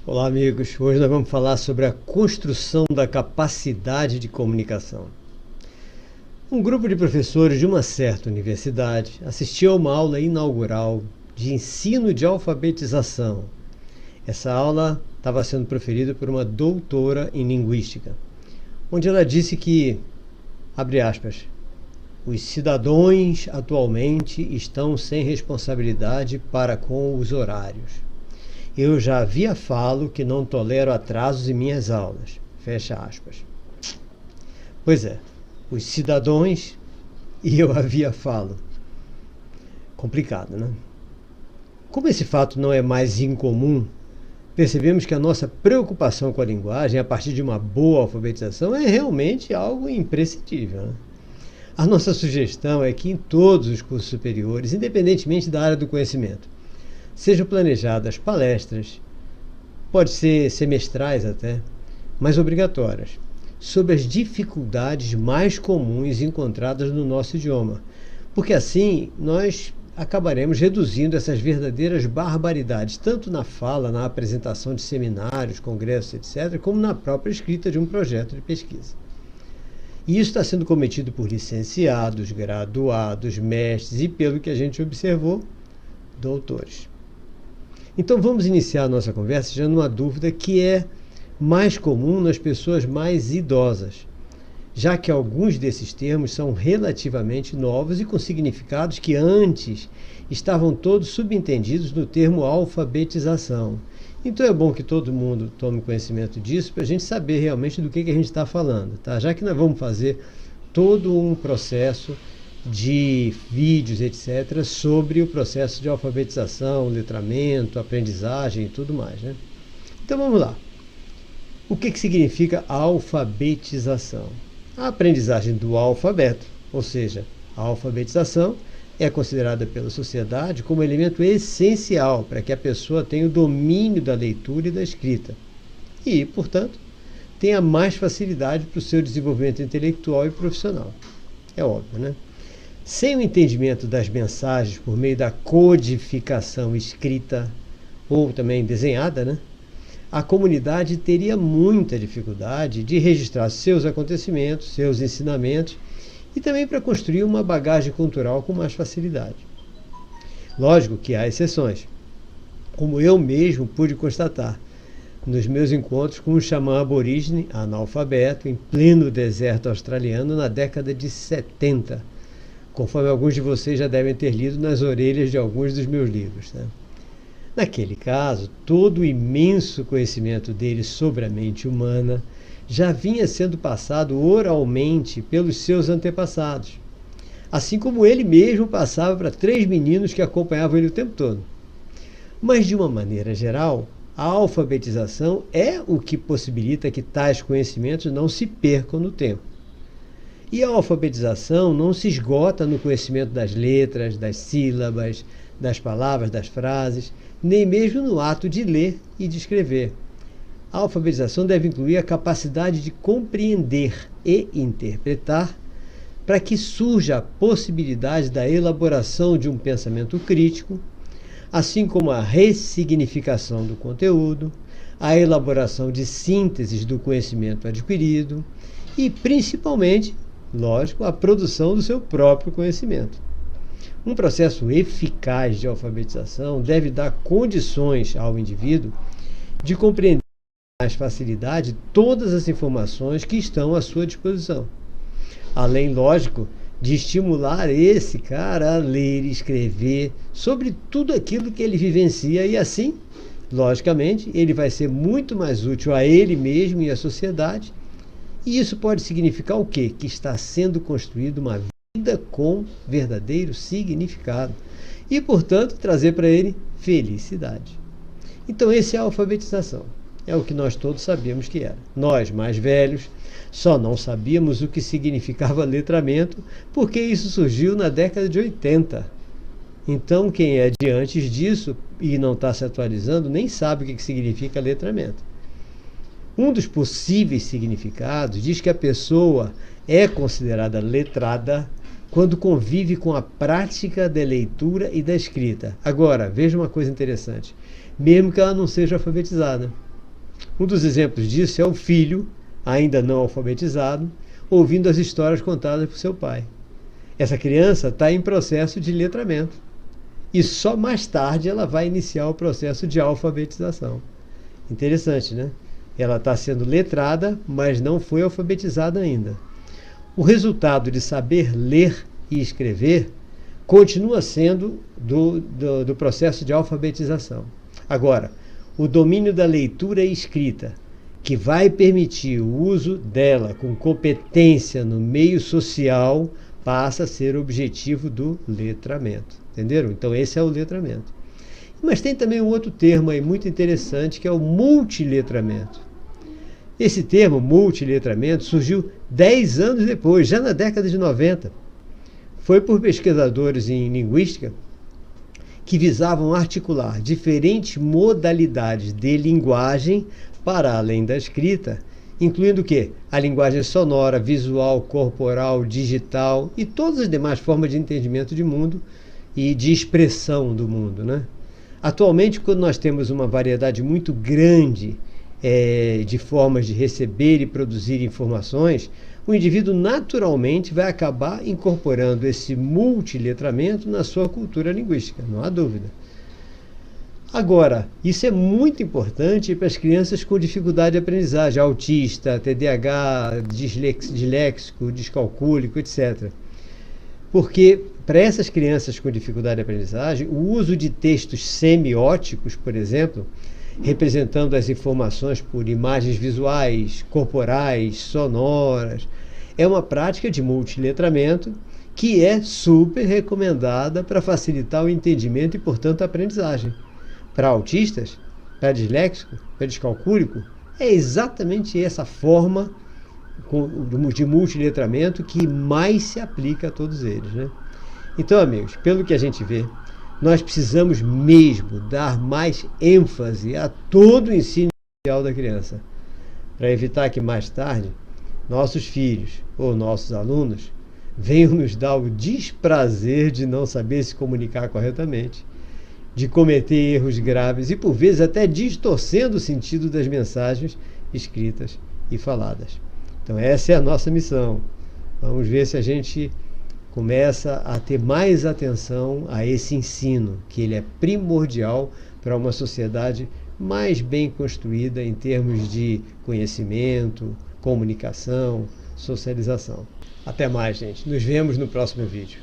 Olá, amigos. Hoje nós vamos falar sobre a construção da capacidade de comunicação. Um grupo de professores de uma certa universidade assistiu a uma aula inaugural de ensino de alfabetização. Essa aula estava sendo proferida por uma doutora em linguística, onde ela disse que, abre aspas, os cidadãos atualmente estão sem responsabilidade para com os horários. Eu já havia falo que não tolero atrasos em minhas aulas. Fecha aspas. Pois é, os cidadãos e eu havia falo. Complicado, né? Como esse fato não é mais incomum, percebemos que a nossa preocupação com a linguagem, a partir de uma boa alfabetização, é realmente algo imprescindível, né? A nossa sugestão é que em todos os cursos superiores, independentemente da área do conhecimento, sejam planejadas palestras, pode ser semestrais até, mas obrigatórias, sobre as dificuldades mais comuns encontradas no nosso idioma, porque assim nós acabaremos reduzindo essas verdadeiras barbaridades, tanto na fala, na apresentação de seminários, congressos, etc., como na própria escrita de um projeto de pesquisa. E isso está sendo cometido por licenciados, graduados, mestres e, pelo que a gente observou, doutores. Então vamos iniciar a nossa conversa já numa dúvida que é mais comum nas pessoas mais idosas, já que alguns desses termos são relativamente novos e com significados que antes estavam todos subentendidos no termo alfabetização. Então é bom que todo mundo tome conhecimento disso para a gente saber realmente do que a gente está falando, tá? Já que nós vamos fazer todo um processo de vídeos, etc., sobre o processo de alfabetização, letramento, aprendizagem e tudo mais, né? Então vamos lá. O que significa alfabetização? A aprendizagem do alfabeto, ou seja, a alfabetização é considerada pela sociedade como elemento essencial para que a pessoa tenha o domínio da leitura e da escrita e, portanto, tenha mais facilidade para o seu desenvolvimento intelectual e profissional. É óbvio, né? Sem o entendimento das mensagens por meio da codificação escrita ou também desenhada, né, a comunidade teria muita dificuldade de registrar seus acontecimentos, seus ensinamentos e também para construir uma bagagem cultural com mais facilidade. Lógico que há exceções, como eu mesmo pude constatar nos meus encontros com um xamã aborígene analfabeto em pleno deserto australiano na década de 70, conforme alguns de vocês já devem ter lido nas orelhas de alguns dos meus livros, né? Naquele caso, todo o imenso conhecimento dele sobre a mente humana já vinha sendo passado oralmente pelos seus antepassados, assim como ele mesmo passava para 3 meninos que acompanhavam ele o tempo todo. Mas, de uma maneira geral, a alfabetização é o que possibilita que tais conhecimentos não se percam no tempo. E a alfabetização não se esgota no conhecimento das letras, das sílabas, das palavras, das frases, nem mesmo no ato de ler e de escrever. A alfabetização deve incluir a capacidade de compreender e interpretar para que surja a possibilidade da elaboração de um pensamento crítico, assim como a ressignificação do conteúdo, a elaboração de sínteses do conhecimento adquirido e, principalmente, lógico, a produção do seu próprio conhecimento. Um processo eficaz de alfabetização deve dar condições ao indivíduo de compreender com mais facilidade todas as informações que estão à sua disposição. Além, lógico, de estimular esse cara a ler e escrever sobre tudo aquilo que ele vivencia e assim, logicamente, ele vai ser muito mais útil a ele mesmo e à sociedade. E isso pode significar o quê? Que está sendo construída uma vida com verdadeiro significado e, portanto, trazer para ele felicidade. Então, essa é a alfabetização. É o que nós todos sabíamos que era. Nós, mais velhos, só não sabíamos o que significava letramento porque isso surgiu na década de 80. Então, quem é de antes disso e não está se atualizando nem sabe o que significa letramento. Um dos possíveis significados diz que a pessoa é considerada letrada quando convive com a prática da leitura e da escrita. Agora, veja uma coisa interessante. Mesmo que ela não seja alfabetizada. Um dos exemplos disso é o filho, ainda não alfabetizado, ouvindo as histórias contadas por seu pai. Essa criança está em processo de letramento e só mais tarde ela vai iniciar o processo de alfabetização. Interessante, né? Ela está sendo letrada, mas não foi alfabetizada ainda. O resultado de saber ler e escrever continua sendo do processo de alfabetização. Agora, o domínio da leitura e escrita, que vai permitir o uso dela com competência no meio social, passa a ser o objetivo do letramento. Entenderam? Então esse é o letramento. Mas tem também um outro termo aí muito interessante, que é o multiletramento. Esse termo, multiletramento, surgiu 10 anos depois, já na década de 90. Foi por pesquisadores em linguística que visavam articular diferentes modalidades de linguagem para além da escrita, incluindo o quê? A linguagem sonora, visual, corporal, digital e todas as demais formas de entendimento de mundo e de expressão do mundo, né? Atualmente, quando nós temos uma variedade muito grande de formas de receber e produzir informações, o indivíduo naturalmente vai acabar incorporando esse multiletramento na sua cultura linguística, não há dúvida. Agora, isso é muito importante para as crianças com dificuldade de aprendizagem, autista, TDAH, disléxico, descalcúlico, etc. Porque para essas crianças com dificuldade de aprendizagem, o uso de textos semióticos, por exemplo, representando as informações por imagens visuais, corporais, sonoras, é uma prática de multiletramento que é super recomendada para facilitar o entendimento e, portanto, a aprendizagem. Para autistas, para disléxico, para descalcúlico, é exatamente essa forma de multiletramento que mais se aplica a todos eles, né? Então, amigos, pelo que a gente vê, nós precisamos mesmo dar mais ênfase a todo o ensino inicial da criança, para evitar que mais tarde nossos filhos ou nossos alunos venham nos dar o desprazer de não saber se comunicar corretamente, de cometer erros graves e, por vezes, até distorcendo o sentido das mensagens escritas e faladas. Então, essa é a nossa missão. Vamos ver se a gente começa a ter mais atenção a esse ensino, que ele é primordial para uma sociedade mais bem construída em termos de conhecimento, comunicação, socialização. Até mais, gente. Nos vemos no próximo vídeo.